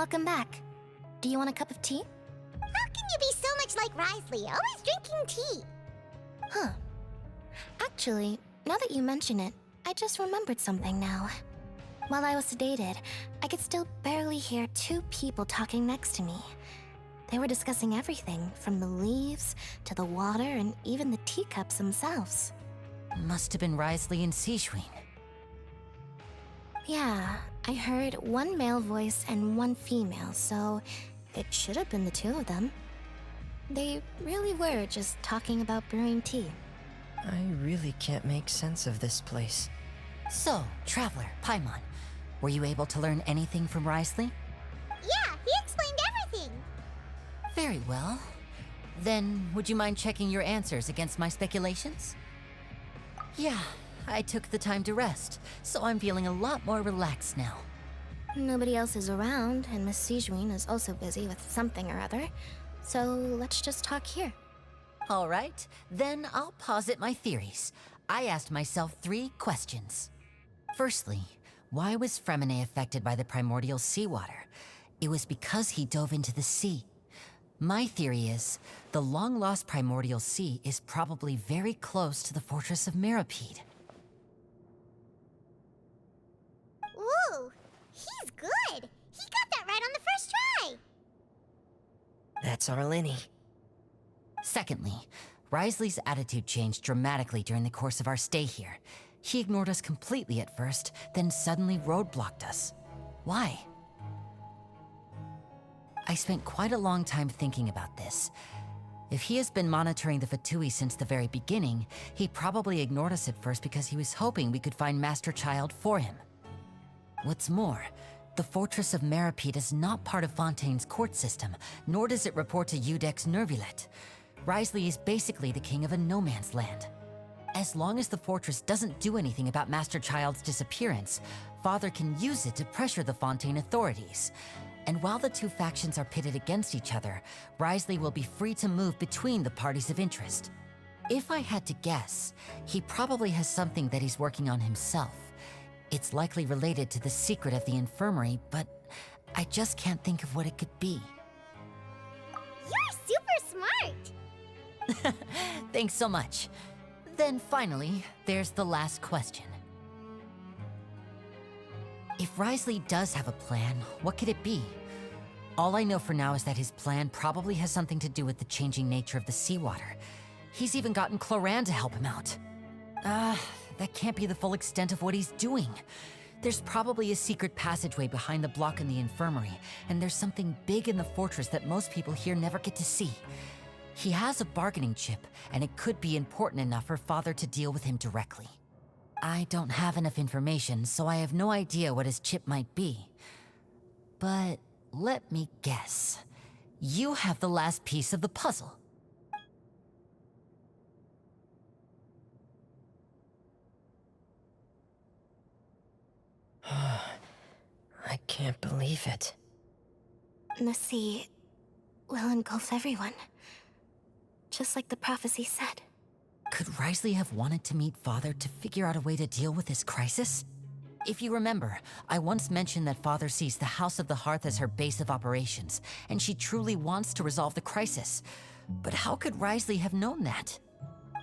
Welcome back. Do you want a cup of tea? How can you be so much like Risley, always drinking tea? Huh. Actually, now that you mention it, I just remembered something now. While I was sedated, I could still barely hear two people talking next to me. They were discussing everything, from the leaves to the water and even the teacups themselves. Must have been Risley and Sijwin. Yeah, I heard one male voice and one female, so it should have been the two of them. They really were just talking about brewing tea. I really can't make sense of this place. So, Traveler, Paimon, were you able to learn anything from Risley? Yeah, he explained everything. Very well. Then, would you mind checking your answers against my speculations? Yeah, I took the time to rest, so I'm feeling a lot more relaxed now. Nobody else is around, and Miss Sijwin is also busy with something or other, so let's just talk here. All right, then I'll posit my theories. I asked myself 3 questions. Firstly, why was Fremine affected by the primordial seawater? It was because he dove into the sea. My theory is, the long-lost primordial sea is probably very close to the fortress of Meropide. Ooh, he's good. He got that right on the first try. That's Arlini. Secondly, Risley's attitude changed dramatically during the course of our stay here. He ignored us completely at first, then suddenly roadblocked us. Why? I spent quite a long time thinking about this. If he has been monitoring the Fatui since the very beginning, he probably ignored us at first because he was hoping we could find Master Child for him. What's more, the Fortress of Meropide is not part of Fontaine's court system, nor does it report to Udex Nervulet. Risley is basically the king of a no-man's land. As long as the fortress doesn't do anything about Master Child's disappearance, Father can use it to pressure the Fontaine authorities. And while the two factions are pitted against each other, Risley will be free to move between the parties of interest. If I had to guess, he probably has something that he's working on himself. It's likely related to the secret of the Infirmary, but I just can't think of what it could be. You're super smart. Thanks so much. Then finally, there's the last question. If Risley does have a plan, what could it be? All I know for now is that his plan probably has something to do with the changing nature of the seawater. He's even gotten Cloran to help him out. That can't be the full extent of what he's doing. There's probably a secret passageway behind the block in the infirmary, and there's something big in the fortress that most people here never get to see. He has a bargaining chip, and it could be important enough for Father to deal with him directly. I don't have enough information, so I have no idea what his chip might be. But let me guess. You have the last piece of the puzzle. I can't believe it. The sea will engulf everyone, just like the prophecy said. Could Risley have wanted to meet Father to figure out a way to deal with this crisis? If you remember, I once mentioned that Father sees the House of the Hearth as her base of operations, and she truly wants to resolve the crisis. But how could Risley have known that?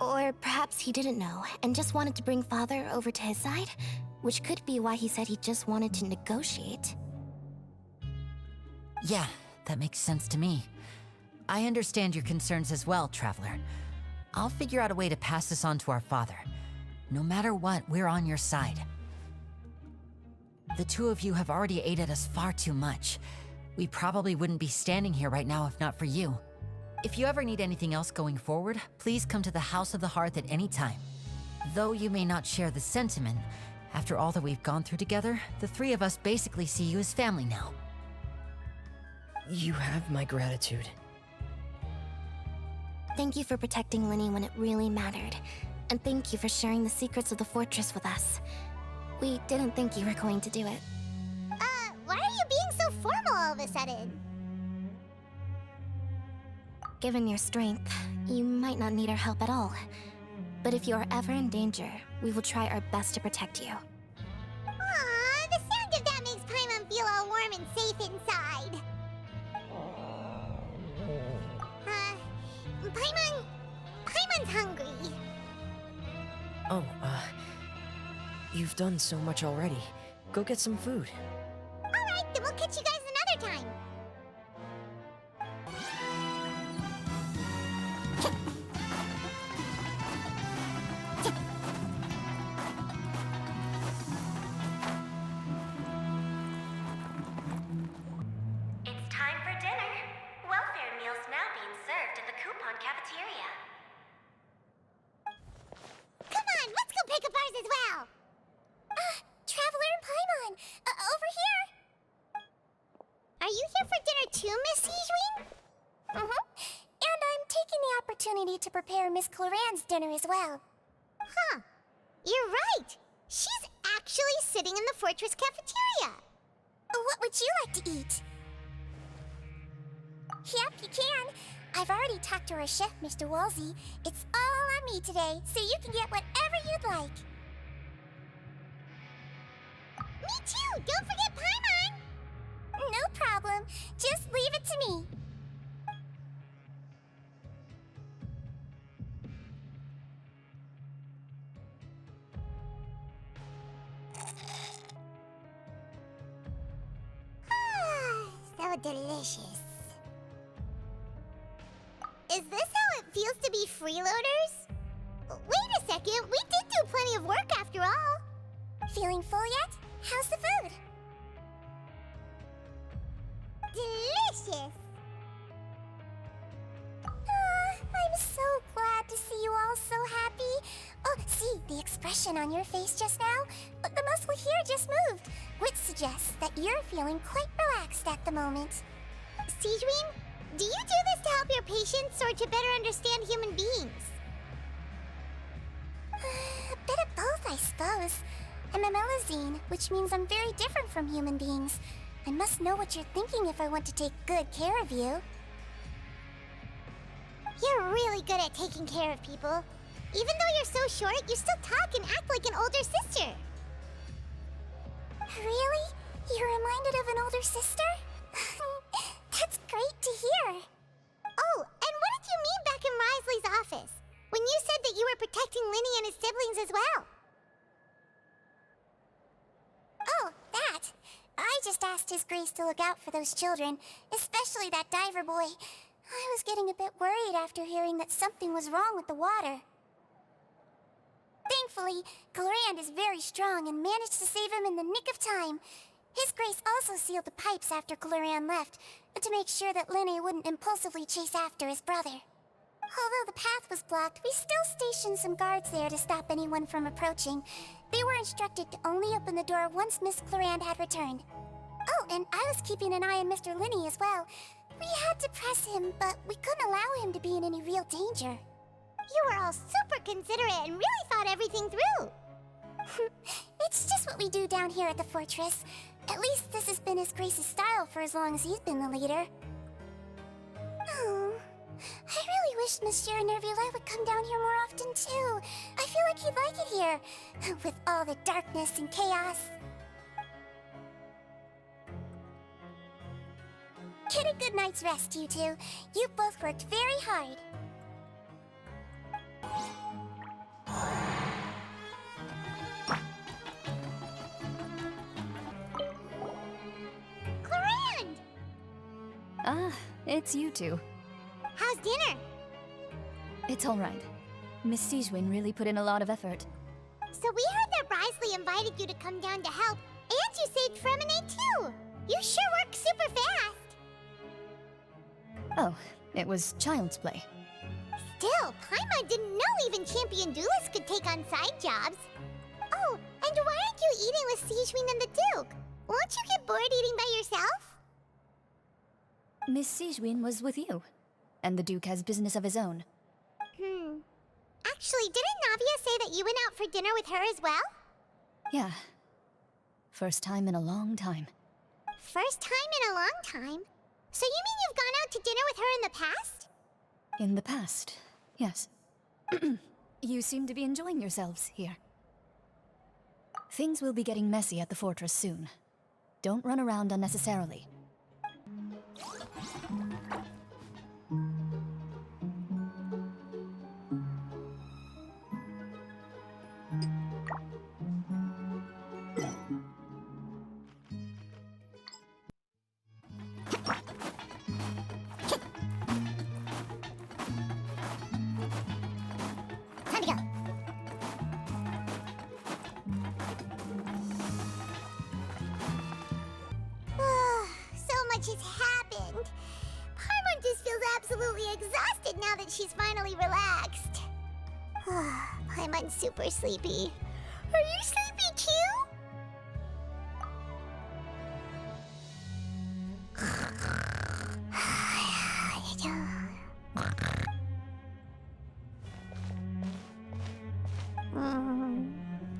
Or perhaps he didn't know, and just wanted to bring Father over to his side, which could be why he said he just wanted to negotiate. Yeah, that makes sense to me. I understand your concerns as well, Traveler. I'll figure out a way to pass this on to our father. No matter what, we're on your side. The two of you have already aided us far too much. We probably wouldn't be standing here right now if not for you. If you ever need anything else going forward, please come to the House of the Hearth at any time. Though you may not share the sentiment, after all that we've gone through together, the three of us basically see you as family now. You have my gratitude. Thank you for protecting Linny when it really mattered, and thank you for sharing the secrets of the fortress with us. We didn't think you were going to do it. Why are you being so formal all of a sudden? Given your strength, you might not need our help at all. But if you are ever in danger, we will try our best to protect you. Aww, the sound of that makes Paimon feel all warm and safe inside. Paimon's hungry. Oh, you've done so much already. Go get some food. Alright, then we'll catch you guys another time. It's time for dinner. Welfare meals now being served in the coupon cafeteria. Come on, let's go pick up ours as well. Traveler and Paimon, over here. Are you here for dinner too, Miss Sijwin? Mm-hmm. And I'm taking the opportunity to prepare Miss Cloran's dinner as well. Huh. You're right. She's actually sitting in the fortress cafeteria. What would you like to eat? Yep, you can. I've already talked to our chef, Mr. Wolsey. It's all on me today, so you can get whatever you'd like. Me too! Don't forget Paimon! No problem. Just leave it to me. So delicious. Is this how it feels to be freeloaders? Wait a second, we did do plenty of work after all. Feeling full yet? How's the food? Delicious! I'm so glad to see you all so happy. Oh, see, the expression on your face just now? The muscle here just moved, which suggests that you're feeling quite relaxed at the moment. Sijwin, do you do this to help your patients or to better understand human beings? A bit of both, I suppose. I'm a Melazine, which means I'm very different from human beings. I must know what you're thinking if I want to take good care of you. You're really good at taking care of people. Even though you're so short, you still talk and act like an older sister. Really? You're reminded of an older sister? That's great to hear. Oh, and what did you mean back in Risley's office? When you said that you were protecting Linny and his siblings as well? Oh, that. I just asked His Grace to look out for those children, especially that diver boy. I was getting a bit worried after hearing that something was wrong with the water. Thankfully, Galarian is very strong and managed to save him in the nick of time. His Grace also sealed the pipes after Galarian left, to make sure that Linny wouldn't impulsively chase after his brother. Although the path was blocked, we still stationed some guards there to stop anyone from approaching. They were instructed to only open the door once Miss Clarand had returned. Oh, and I was keeping an eye on Mr. Linny as well. We had to press him, but we couldn't allow him to be in any real danger. You were all super considerate and really thought everything through. It's just what we do down here at the fortress. At least this has been His Grace's style for as long as he's been the leader. Oh, I really wish Monsieur Nervula would come down here more often too. I feel like he'd like it here, with all the darkness and chaos. Get a good night's rest, you two. You both worked very hard. Clarand! Ah, it's you two. How's dinner? It's all right. Miss Sijwin really put in a lot of effort. So we heard that Risley invited you to come down to help, and you saved Fremine too! You sure work super fast! Oh, it was child's play. Still, Paimon didn't know even champion duelists could take on side jobs. Oh, and why aren't you eating with Sijwin and the Duke? Won't you get bored eating by yourself? Miss Sijwin was with you, and the Duke has business of his own. Actually, didn't Navia say that you went out for dinner with her as well? Yeah. First time in a long time. First time in a long time? So you mean you've gone out to dinner with her in the past? In the past, yes. You seem to be enjoying yourselves here. Things will be getting messy at the fortress soon. Don't run around unnecessarily. absolutely exhausted now that she's finally relaxed. Paimon's super sleepy. Are you sleepy too?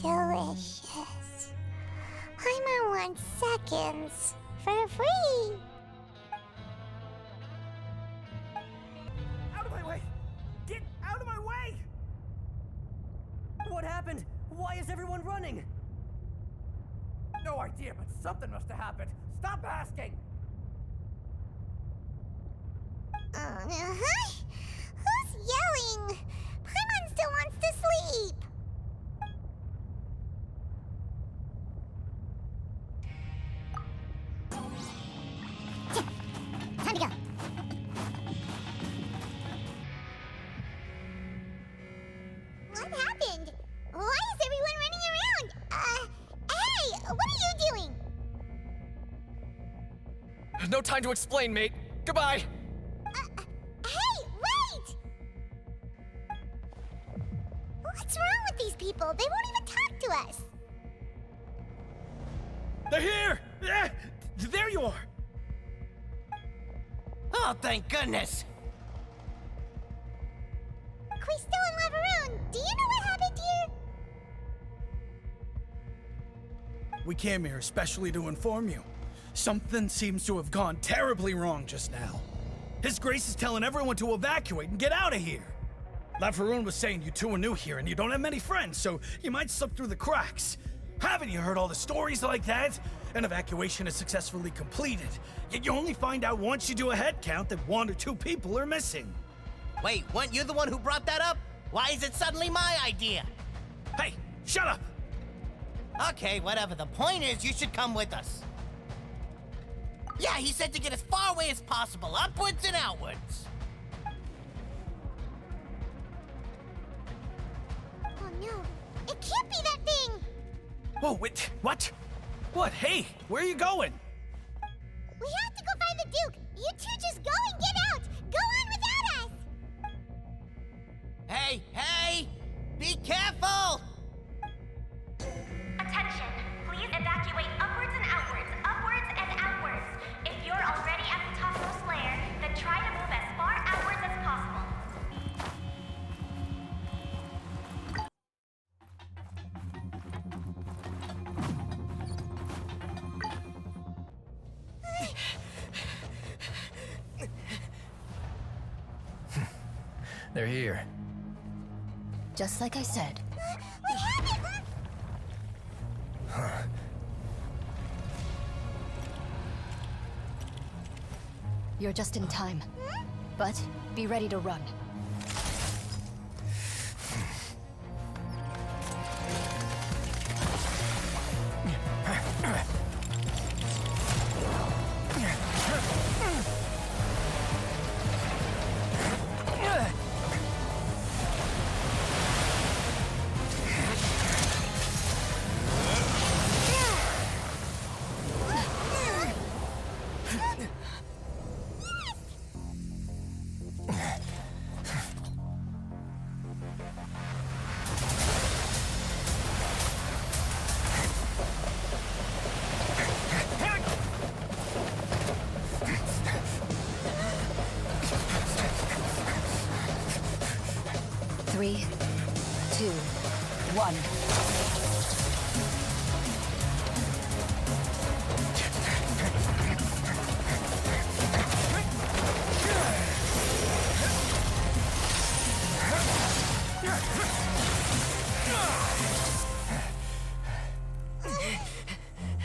Delicious. Paimon wants seconds for free. Out of my way! Get out of my way! What happened? Why is everyone running? No idea, but something must have happened. Stop asking! Who's yelling? Paimon still wants to sleep. Time to go. What happened? Why is everyone running around? Hey, what are you doing? No time to explain, mate. Goodbye! Hey, wait! What's wrong with these people? They won't even talk to us. They're here! There you are! Oh, thank goodness! Crystal and Laveroon, do you know what happened here? We came here especially to inform you. Something seems to have gone terribly wrong just now. His Grace is telling everyone to evacuate and get out of here. Laveroon was saying you two are new here and you don't have many friends, so you might slip through the cracks. Haven't you heard all the stories like that? An evacuation is successfully completed, yet you only find out once you do a head count that 1 or 2 people are missing. Wait, weren't you the one who brought that up? Why is it suddenly my idea? Hey, shut up! Okay, whatever. The point is, you should come with us. Yeah, he said to get as far away as possible, upwards and outwards. Oh no, it can't be that thing! Whoa, wait, what? What? Hey, where are you going? We have to go find the Duke! You two just go and get out! Go on without us! Hey, hey! Be careful! Attention! Please evacuate upwards and outwards, upwards and outwards. If you're already at the topmost layer, then try to move as far outwards as possible. They're here. Just like I said. What happened? You're just in time. But be ready to run. Three, two, one.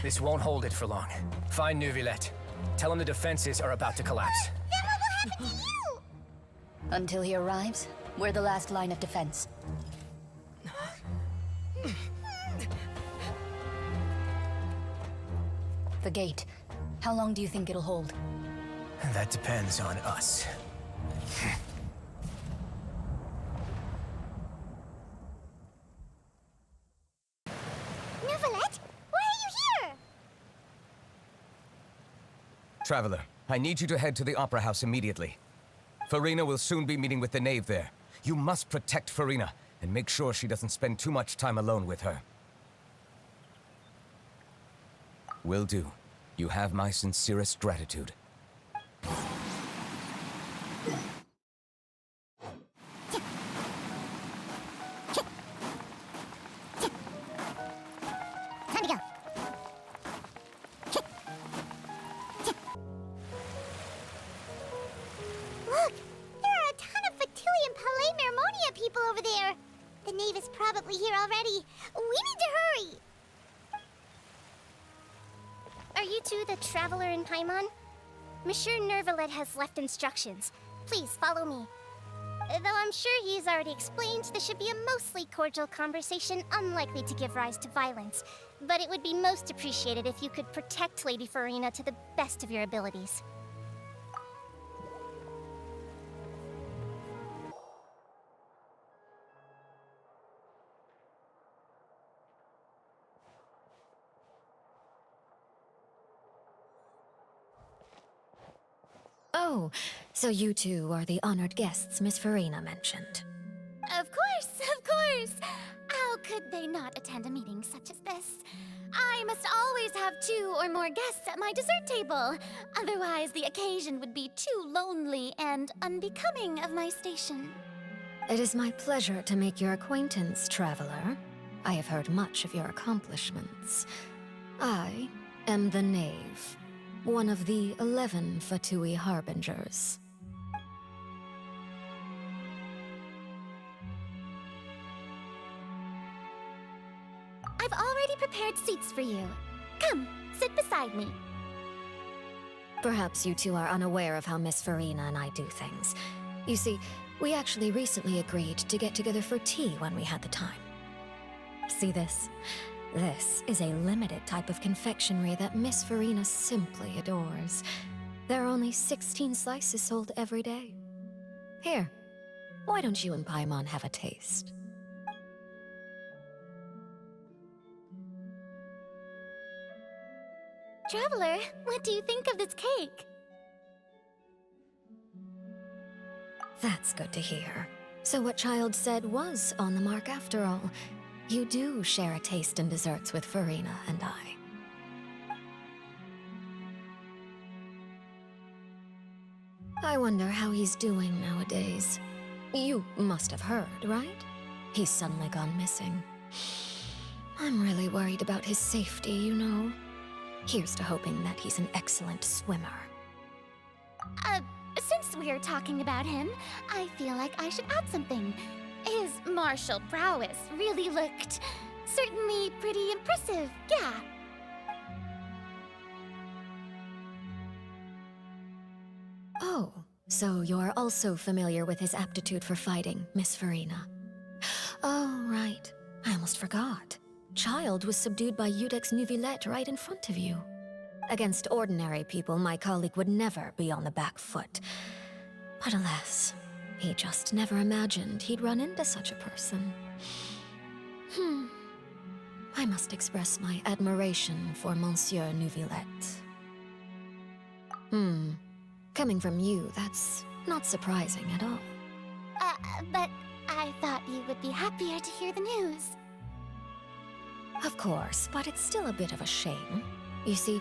This won't hold it for long. Find Neuvillette. Tell him the defenses are about to collapse. Then what will happen to you? Until he arrives, we're the last line of defense. The gate. How long do you think it'll hold? That depends on us. Neuvillette, why are you here? Traveler, I need you to head to the Opera House immediately. Furina will soon be meeting with the Knave there. You must protect Furina, and make sure she doesn't spend too much time alone with her. Will do. You have my sincerest gratitude. Time to go. Look! There are a ton of Fatui and Palais Mermonia people over there! The Knave is probably here already. We need to hurry! Are you two the Traveler in Paimon? Monsieur Nervalet has left instructions. Please follow me. Though I'm sure he's already explained, this should be a mostly cordial conversation, unlikely to give rise to violence. But it would be most appreciated if you could protect Lady Furina to the best of your abilities. Oh, so you two are the honored guests Miss Furina mentioned. Of course, of course! How could they not attend a meeting such as this? I must always have 2 or more guests at my dessert table. Otherwise, the occasion would be too lonely and unbecoming of my station. It is my pleasure to make your acquaintance, traveler. I have heard much of your accomplishments. I am the Knave, one of the 11 Fatui Harbingers. I've already prepared seats for you. Come, sit beside me. Perhaps you two are unaware of how Miss Furina and I do things. You see, we actually recently agreed to get together for tea when we had the time. See this? This is a limited type of confectionery that Miss Furina simply adores. There are only 16 slices sold every day. Here, why don't you and Paimon have a taste? Traveler, what do you think of this cake? That's good to hear. So what Child said was on the mark after all. You do share a taste in desserts with Furina and I. I wonder how he's doing nowadays. You must have heard, right? He's suddenly gone missing. I'm really worried about his safety, you know. Here's to hoping that he's an excellent swimmer. Since we're talking about him, I feel like I should add something. His martial prowess really looked certainly pretty impressive, yeah. Oh, so you're also familiar with his aptitude for fighting, Miss Furina. Oh, right. I almost forgot. Child was subdued by Udex Nuvilette right in front of you. Against ordinary people, my colleague would never be on the back foot. But alas, he just never imagined he'd run into such a person. I must express my admiration for Monsieur Nuvilette. Coming from you, that's not surprising at all. But I thought you would be happier to hear the news. Of course, but it's still a bit of a shame. You see,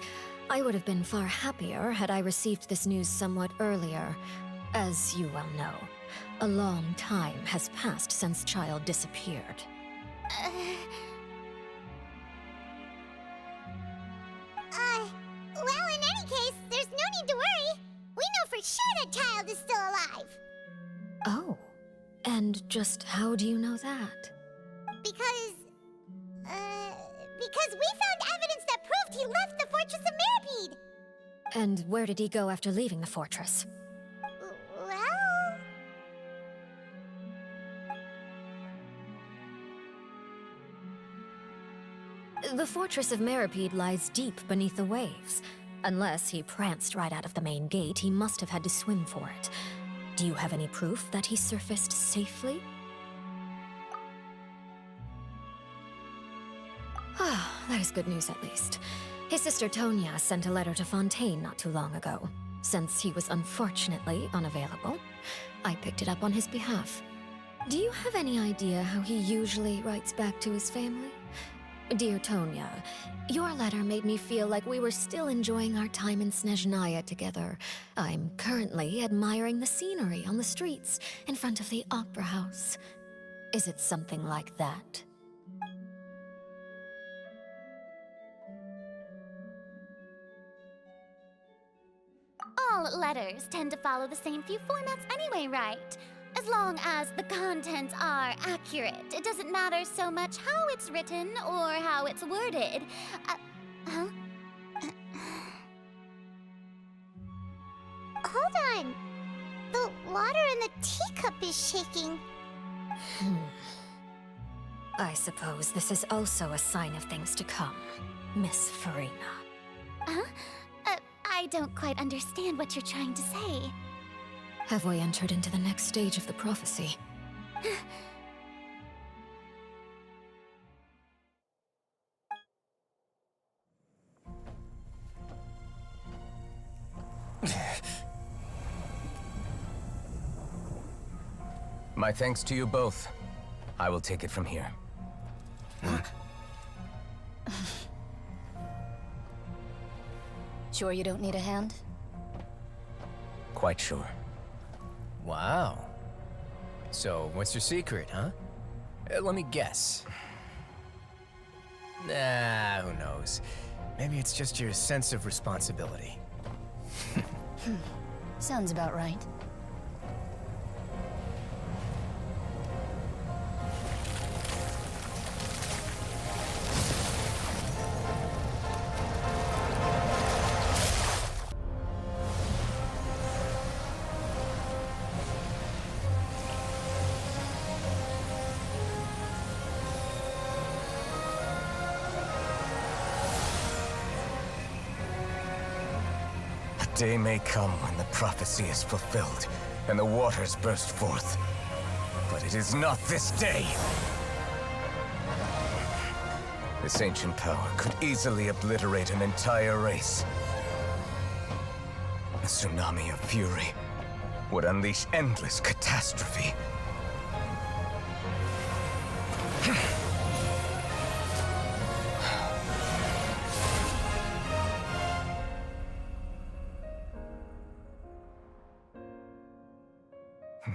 I would have been far happier had I received this news somewhat earlier. As you well know, a long time has passed since Child disappeared. Well, in any case, there's no need to worry. We know for sure that Child is still alive. Oh, and just how do you know that? Because we found evidence that proved he left the Fortress of Meripede. And where did he go after leaving the fortress? Well... The Fortress of Meripede lies deep beneath the waves. Unless he pranced right out of the main gate, he must have had to swim for it. Do you have any proof that he surfaced safely? Ah, that is good news at least. His sister Tonya sent a letter to Fontaine not too long ago. Since he was unfortunately unavailable, picked it up on his behalf. Do you have any idea how he usually writes back to his family? Dear Tonya, your letter made me feel like we were still enjoying our time in Snezhnaya together. I'm currently admiring the scenery on the streets in front of the opera house. Is it something like that? All letters tend to follow the same few formats anyway, right? As long as the contents are accurate, it doesn't matter so much how it's written or how it's worded. Huh? Hold on. The water in the teacup is shaking. I suppose this is also a sign of things to come, Miss Furina. Huh? I don't quite understand what you're trying to say. Have we entered into the next stage of the prophecy? My thanks to you both. I will take it from here. Sure you don't need a hand? Quite sure. Wow. So, what's your secret, huh? Let me guess. Nah, who knows? Maybe it's just your sense of responsibility. Sounds about right. A day may come when the prophecy is fulfilled, and the waters burst forth. But it is not this day! This ancient power could easily obliterate an entire race. A tsunami of fury would unleash endless catastrophe.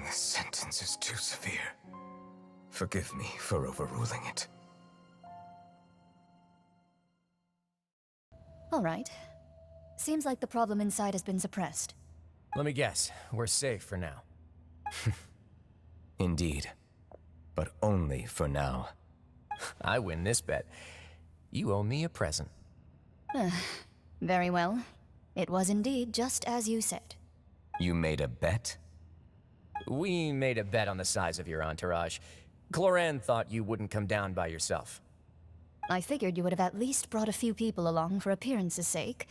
This sentence is too severe. Forgive me for overruling it. All right. Seems like the problem inside has been suppressed. Let me guess, we're safe for now. Indeed. But only for now. I win this bet. You owe me a present. Very well. It was indeed just as you said. You made a bet? We made a bet on the size of your entourage. Cloran thought you wouldn't come down by yourself. I figured you would have at least brought a few people along for appearance's sake.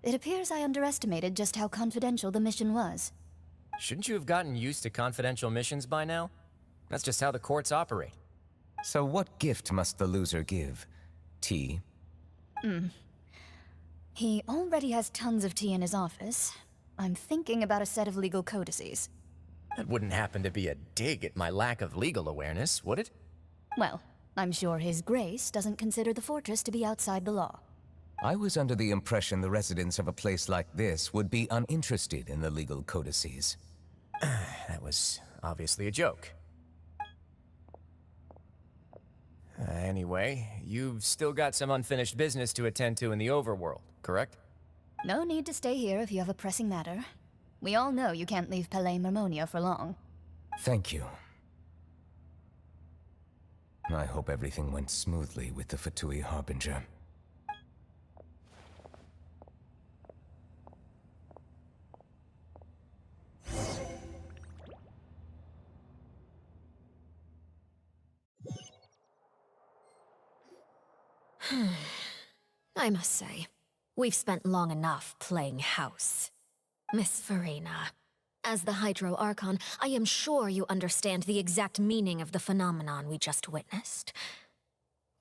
It appears I underestimated just how confidential the mission was. Shouldn't you have gotten used to confidential missions by now? That's just how the courts operate. So what gift must the loser give? Tea? He already has tons of tea in his office. I'm thinking about a set of legal codices. That wouldn't happen to be a dig at my lack of legal awareness, would it? Well, I'm sure His Grace doesn't consider the fortress to be outside the law. I was under the impression the residents of a place like this would be uninterested in the legal codices. That was obviously a joke. Anyway, you've still got some unfinished business to attend to in the overworld, correct? No need to stay here if you have a pressing matter. We all know you can't leave Palais Mermonia for long. Thank you. I hope everything went smoothly with the Fatui Harbinger. I must say, we've spent long enough playing house. Miss Furina, as the Hydro Archon, I am sure you understand the exact meaning of the phenomenon we just witnessed.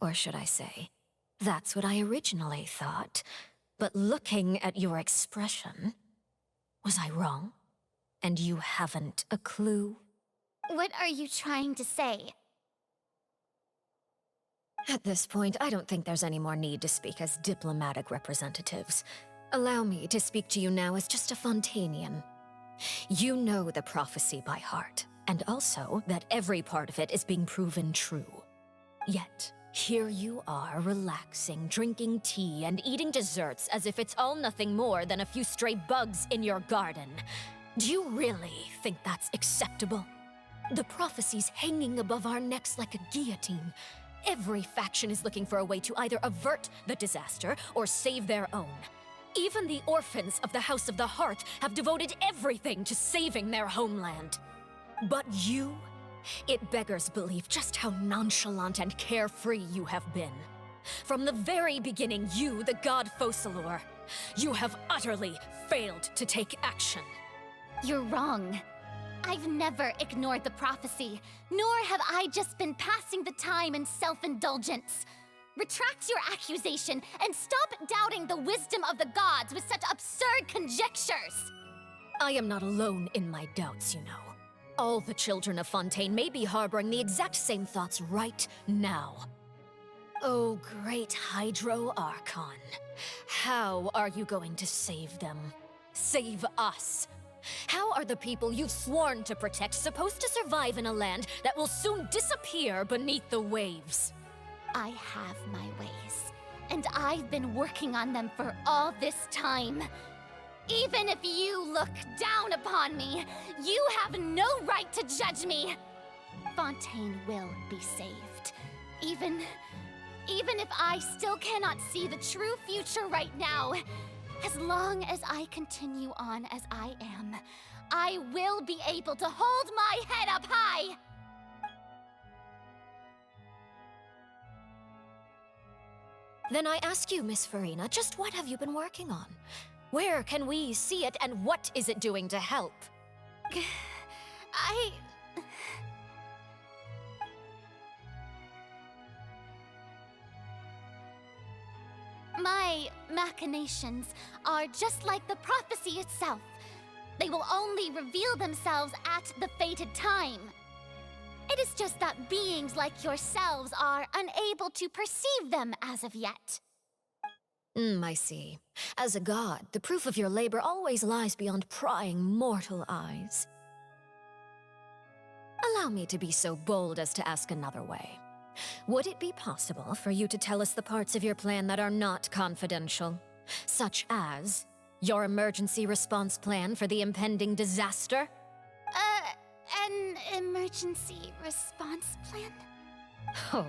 Or should I say, that's what I originally thought. But looking at your expression, was I wrong? and you haven't a clue? What are you trying to say? At this point, I don't think there's any more need to speak as diplomatic representatives. Allow me to speak to you now as just a Fontanian. You know the prophecy by heart, and also that every part of it is being proven true. Yet, here you are relaxing, drinking tea, and eating desserts as if it's all nothing more than a few stray bugs in your garden. Do you really think that's acceptable? The prophecy's hanging above our necks like a guillotine. Every faction is looking for a way to either avert the disaster or save their own. Even the orphans of the House of the Hearth have devoted everything to saving their homeland. But you? It beggars belief just how nonchalant and carefree you have been. From the very beginning, you, the god Focalor, you have utterly failed to take action. You're wrong. I've never ignored the prophecy, nor have I just been passing the time in self-indulgence. Retract your accusation and stop doubting the wisdom of the gods with such absurd conjectures! I am not alone in my doubts, you know. All the children of Fontaine may be harboring the exact same thoughts right now. Oh, great Hydro Archon. How are you going to save them? Save us? How are the people you've sworn to protect supposed to survive in a land that will soon disappear beneath the waves? I have my ways, and I've been working on them for all this time. Even if you look down upon me, you have no right to judge me. Fontaine will be saved. Even if I still cannot see the true future right now, as long as I continue on as I am, I will be able to hold my head up high! Then I ask you, Miss Furina, just what have you been working on? Where can we see it, and what is it doing to help? My machinations are just like the prophecy itself. They will only reveal themselves at the fated time. It is just that beings like yourselves are unable to perceive them as of yet. I see. As a god, the proof of your labor always lies beyond prying mortal eyes. Allow me to be so bold as to ask another way. Would it be possible for you to tell us the parts of your plan that are not confidential? Such as your emergency response plan for the impending disaster? An emergency response plan? Oh,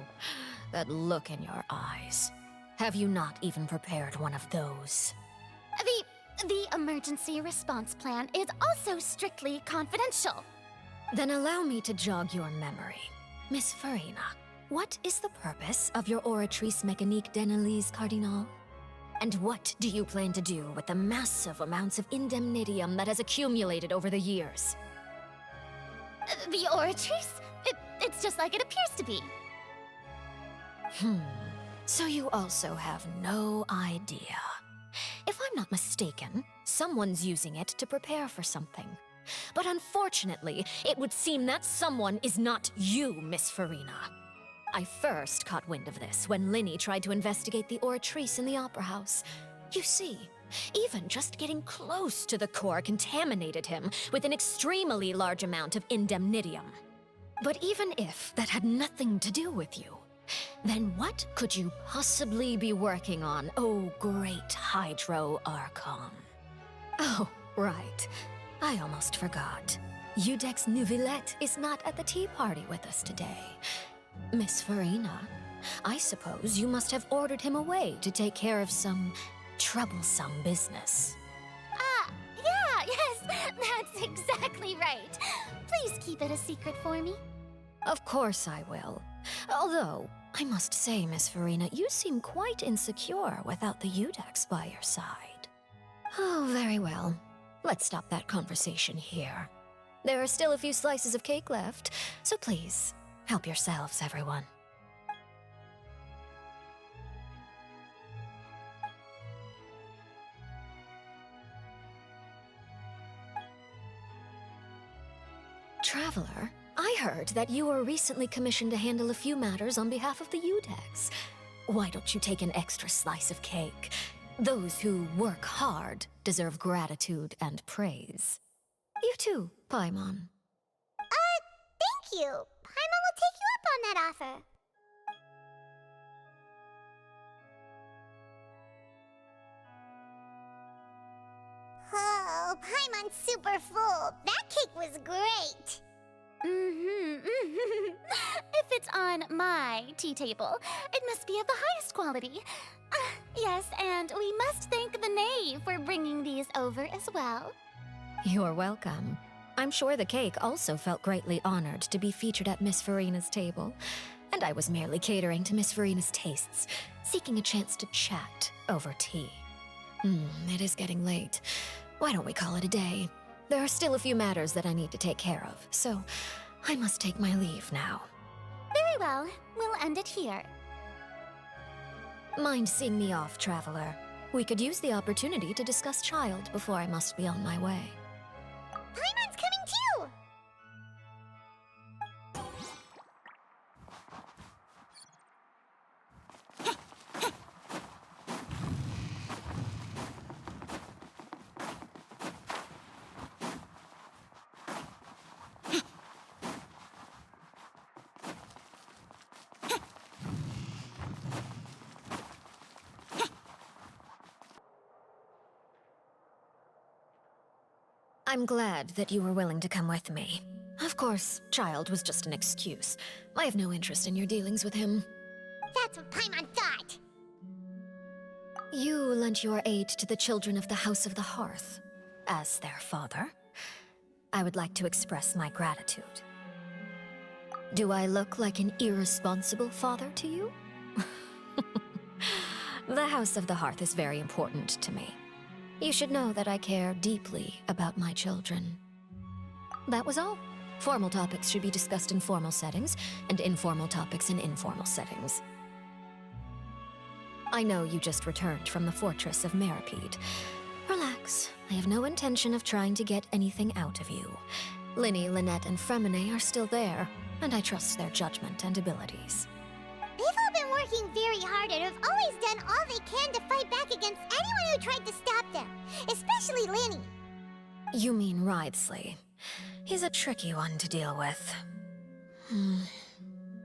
that look in your eyes. Have you not even prepared one of those? The emergency response plan is also strictly confidential. Then allow me to jog your memory. Miss Furina, what is the purpose of your Oratrice Mécanique d'Analyse Cardinal? And what do you plan to do with the massive amounts of indemnitium that has accumulated over the years? The Oratrice? It's just like it appears to be. So you also have no idea. If I'm not mistaken, someone's using it to prepare for something. But unfortunately, it would seem that someone is not you, Miss Furina. I first caught wind of this when Linny tried to investigate the Oratrice in the Opera House. You see, even just getting close to the core contaminated him with an extremely large amount of indemnitium. But even if that had nothing to do with you, then what could you possibly be working on, oh great Hydro Archon? Oh, right. I almost forgot. Udex Nouvillette is not at the tea party with us today. Miss Furina, I suppose you must have ordered him away to take care of some troublesome business. Yes, that's exactly right. Please keep it a secret for me. Of course I will. Although, I must say, Miss Furina, you seem quite insecure without the Udex by your side. Oh, very well. Let's stop that conversation here. There are still a few slices of cake left, so please, help yourselves, everyone. Traveler, I heard that you were recently commissioned to handle a few matters on behalf of the Udex. Why don't you take an extra slice of cake? Those who work hard deserve gratitude and praise. You too, Paimon. Thank you. Paimon will take you up on that offer. Oh, Paimon's super full. That cake was great. If it's on my tea table, it must be of the highest quality. Yes, and we must thank the Knave for bringing these over as well. You're welcome. I'm sure the cake also felt greatly honored to be featured at Miss Furina's table. And I was merely catering to Miss Furina's tastes, seeking a chance to chat over tea. It is getting late. Why don't we call it a day? There are still a few matters that I need to take care of, so I must take my leave now. Very well, we'll end it here. Mind seeing me off, Traveler? We could use the opportunity to discuss Child before I must be on my way. Paimon's coming too! I'm glad that you were willing to come with me. Of course, Child was just an excuse. I have no interest in your dealings with him. That's what Paimon thought. You lent your aid to the children of the House of the Hearth. As their father, I would like to express my gratitude. Do I look like an irresponsible father to you? The House of the Hearth is very important to me. You should know that I care deeply about my children. That was all. Formal topics should be discussed in formal settings, and informal topics in informal settings. I know you just returned from the fortress of Meripede. Relax. I have no intention of trying to get anything out of you. Linny, Lynette, and Fremine are still there, and I trust their judgment and abilities. They've all been working very hard and have always done all they can to fight back against anyone who tried to stop them, especially Linny. You mean Wriothesley. He's a tricky one to deal with.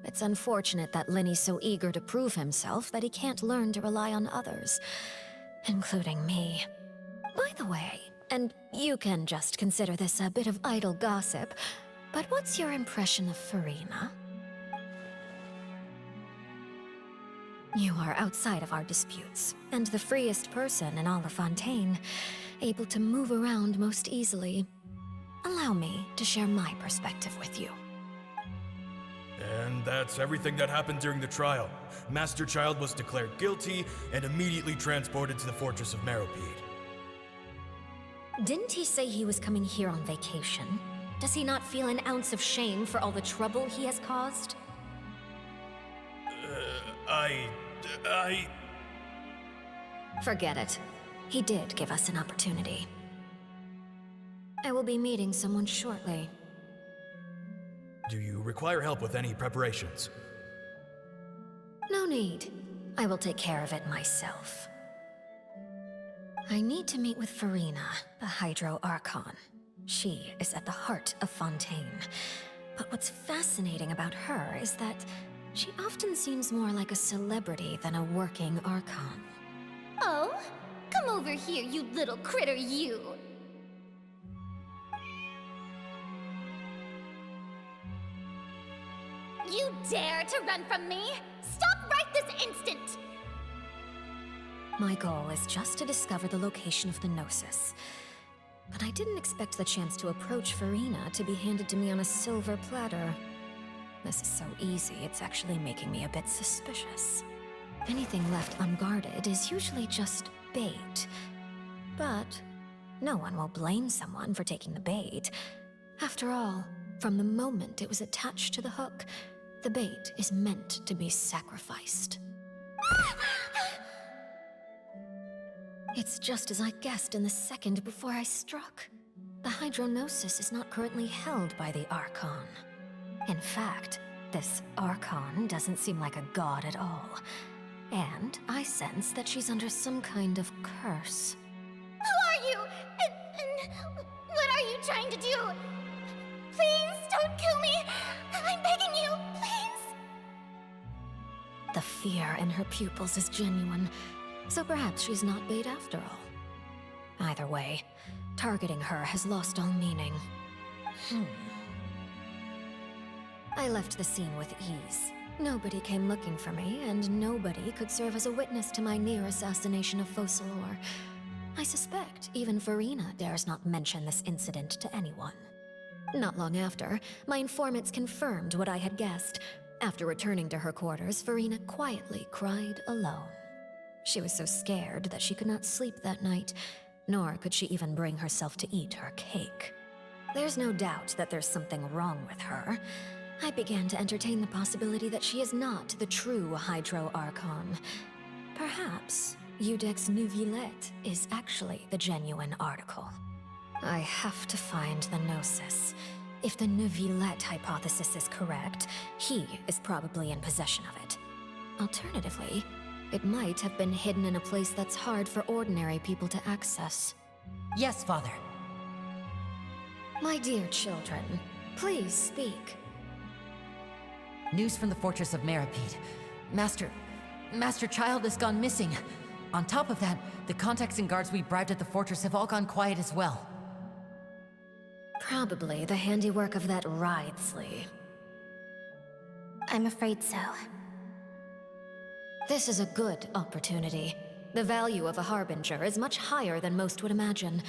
It's unfortunate that Linny's so eager to prove himself that he can't learn to rely on others, including me. By the way, and you can just consider this a bit of idle gossip, but what's your impression of Furina? You are outside of our disputes, and the freest person in all of Fontaine, able to move around most easily. Allow me to share my perspective with you. And that's everything that happened during the trial. Master Child was declared guilty and immediately transported to the fortress of Meripede. Didn't he say he was coming here on vacation? Does he not feel an ounce of shame for all the trouble he has caused? Forget it. He did give us an opportunity. I will be meeting someone shortly. Do you require help with any preparations? No need. I will take care of it myself. I need to meet with Furina, the Hydro Archon. She is at the heart of Fontaine. But what's fascinating about her is that she often seems more like a celebrity than a working Archon. Oh, come over here, you little critter, you! You dare to run from me? Stop right this instant! My goal is just to discover the location of the Gnosis. But I didn't expect the chance to approach Furina to be handed to me on a silver platter. This is so easy, it's actually making me a bit suspicious. Anything left unguarded is usually just bait. But no one will blame someone for taking the bait. After all, from the moment it was attached to the hook, the bait is meant to be sacrificed. It's just as I guessed in the second before I struck. the Hydronosis is not currently held by the Archon. In fact, this Archon doesn't seem like a god at all. And I sense that she's under some kind of curse. Who are you? And what are you trying to do? Please don't kill me! I'm begging you, please! The fear in her pupils is genuine, so perhaps she's not bait after all. Either way, targeting her has lost all meaning. I left the scene with ease. Nobody came looking for me, and nobody could serve as a witness to my near assassination of Focalor. I suspect even Furina dares not mention this incident to anyone. Not long after, my informants confirmed what I had guessed. After returning to her quarters, Furina quietly cried alone. She was so scared that she could not sleep that night, nor could she even bring herself to eat her cake. There's no doubt that there's something wrong with her. I began to entertain the possibility that she is not the true Hydro Archon. Perhaps Iudex Neuvillette is actually the genuine article. I have to find the Gnosis. If the Neuvillette hypothesis is correct, he is probably in possession of it. Alternatively, it might have been hidden in a place that's hard for ordinary people to access. Yes, Father. My dear children, please speak. News from the Fortress of Meripede. Master Child has gone missing. On top of that, the contacts and guards we bribed at the fortress have all gone quiet as well. Probably the handiwork of that Writhsley. I'm afraid so. This is a good opportunity. The value of a Harbinger is much higher than most would imagine.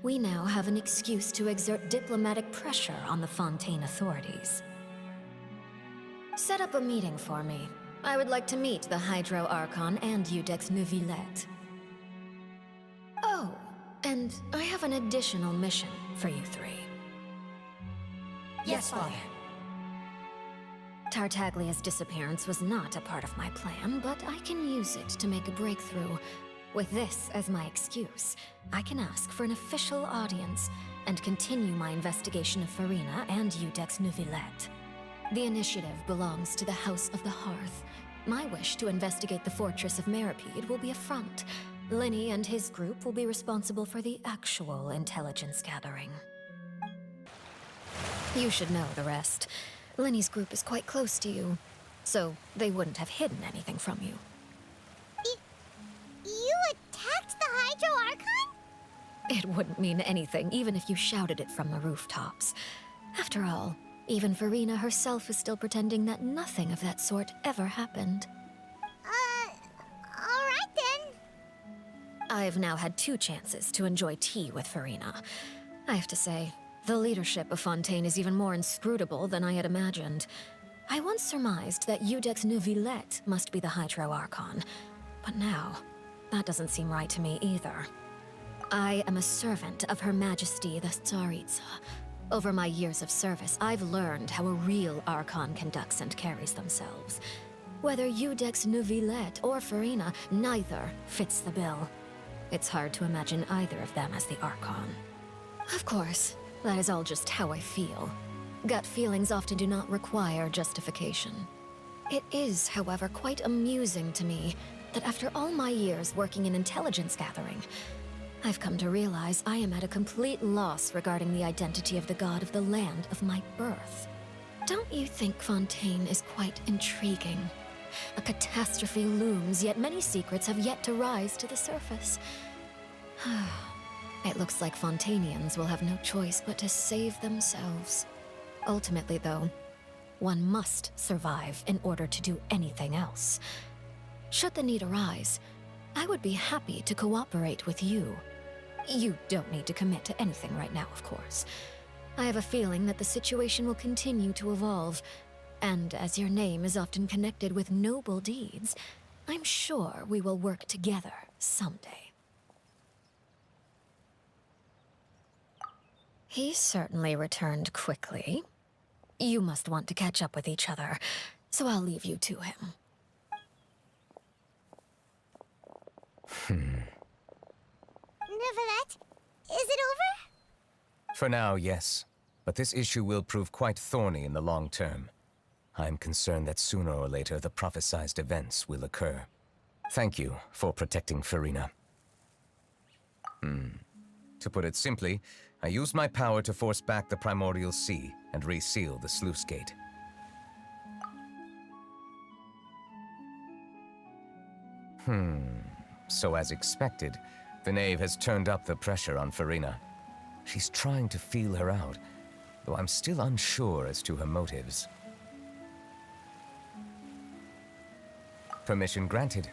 We now have an excuse to exert diplomatic pressure on the Fontaine authorities. Set up a meeting for me. I would like to meet the Hydro Archon and Iudex Neuvillette. Oh, and I have an additional mission for you three. Yes, Father. Tartaglia's disappearance was not a part of my plan, but I can use it to make a breakthrough. With this as my excuse, I can ask for an official audience and continue my investigation of Furina and Iudex Neuvillette. The initiative belongs to the House of the Hearth. My wish to investigate the Fortress of Meripede will be a front. Linny and his group will be responsible for the actual intelligence gathering. You should know the rest. Linny's group is quite close to you, so they wouldn't have hidden anything from you. You attacked the Hydro Archon? It wouldn't mean anything, even if you shouted it from the rooftops. After all, even Furina herself is still pretending that nothing of that sort ever happened. Alright then. I've now had 2 chances to enjoy tea with Furina. I have to say, the leadership of Fontaine is even more inscrutable than I had imagined. I once surmised that Iudex Neuvillette must be the Hydro Archon, but now, that doesn't seem right to me either. I am a servant of Her Majesty the Tsaritsa. Over my years of service, I've learned how a real Archon conducts and carries themselves. Whether Iudex Neuvillette or Furina, neither fits the bill. It's hard to imagine either of them as the Archon. Of course, that is all just how I feel. Gut feelings often do not require justification. It is, however, quite amusing to me that after all my years working in intelligence gathering, I've come to realize I am at a complete loss regarding the identity of the god of the land of my birth. Don't you think Fontaine is quite intriguing? A catastrophe looms, yet many secrets have yet to rise to the surface. It looks like Fontainians will have no choice but to save themselves. Ultimately, though, one must survive in order to do anything else. Should the need arise, I would be happy to cooperate with you. You don't need to commit to anything right now, of course. I have a feeling that the situation will continue to evolve, and as your name is often connected with noble deeds, I'm sure we will work together someday. He certainly returned quickly. You must want to catch up with each other, so I'll leave you to him. Neuvillette, is it over? For now, yes. But this issue will prove quite thorny in the long term. I'm concerned that sooner or later the prophesized events will occur. Thank you for protecting Furina. To put it simply, I used my power to force back the primordial sea and reseal the sluice gate. So as expected, the Knave has turned up the pressure on Furina. She's trying to feel her out, though I'm still unsure as to her motives. Permission granted.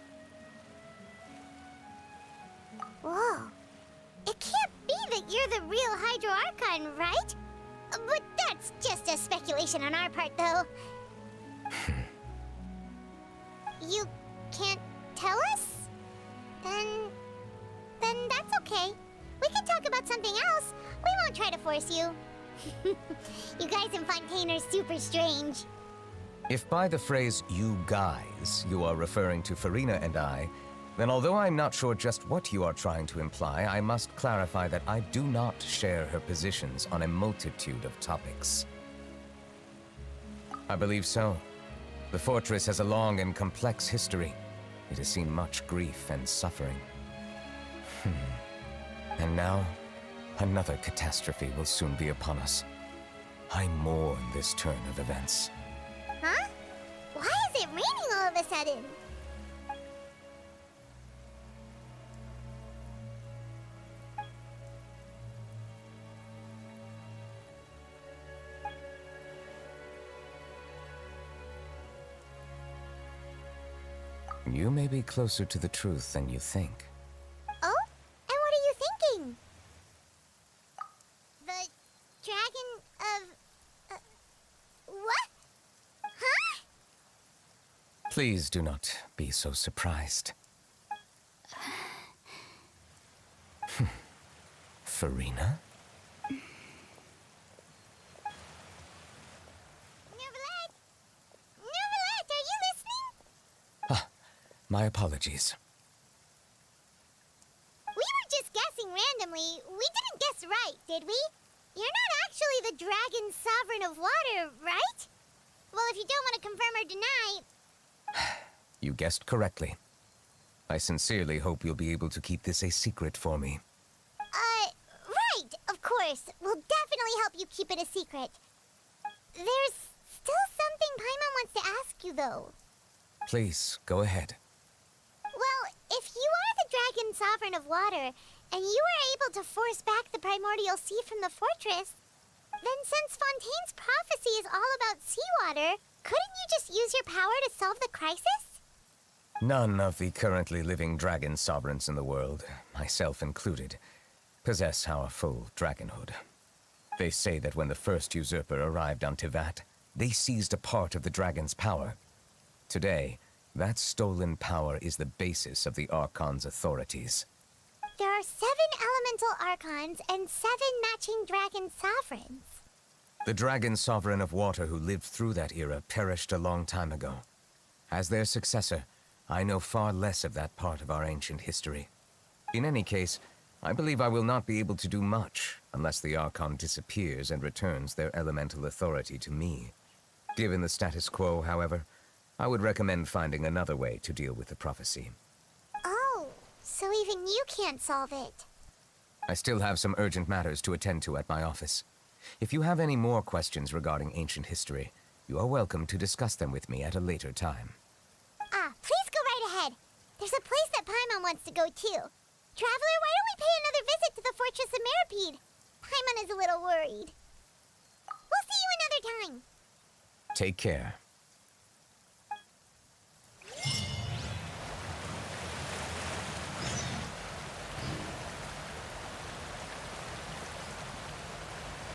Whoa. It can't be that you're the real Hydro Archon, right? But that's just a speculation on our part, though. You can't tell us? Then that's okay. We can talk about something else. We won't try to force you. You guys in Fontaine are super strange. If by the phrase, you guys, you are referring to Furina and I, then although I'm not sure just what you are trying to imply, I must clarify that I do not share her positions on a multitude of topics. I believe so. The fortress has a long and complex history. It has seen much grief and suffering. And now, another catastrophe will soon be upon us. I mourn this turn of events. Huh? Why is it raining all of a sudden? You may be closer to the truth than you think. Oh? And what are you thinking? The dragon of... what? Huh? Please do not be so surprised. Furina? My apologies. We were just guessing randomly. We didn't guess right, did we? You're not actually the dragon sovereign of water, right? Well, if you don't want to confirm or deny... You guessed correctly. I sincerely hope you'll be able to keep this a secret for me. Right, of course. We'll definitely help you keep it a secret. There's still something Paimon wants to ask you, though. Please, go ahead. Well, if you are the dragon sovereign of water, and you were able to force back the primordial sea from the fortress, then since Fontaine's prophecy is all about seawater, couldn't you just use your power to solve the crisis? None of the currently living dragon sovereigns in the world, myself included, possess our full dragonhood. They say that when the first usurper arrived on Tivat, they seized a part of the dragon's power. Today, that stolen power is the basis of the Archon's authorities. There are 7 elemental Archons and 7 matching dragon sovereigns. The dragon sovereign of water who lived through that era perished a long time ago. As their successor, I know far less of that part of our ancient history. In any case, I believe I will not be able to do much unless the Archon disappears and returns their elemental authority to me. Given the status quo, however, I would recommend finding another way to deal with the prophecy. Oh, so even you can't solve it. I still have some urgent matters to attend to at my office. If you have any more questions regarding ancient history, you are welcome to discuss them with me at a later time. Please go right ahead. There's a place that Paimon wants to go too. Traveler, why don't we pay another visit to the Fortress of Meripede? Paimon is a little worried. We'll see you another time. Take care.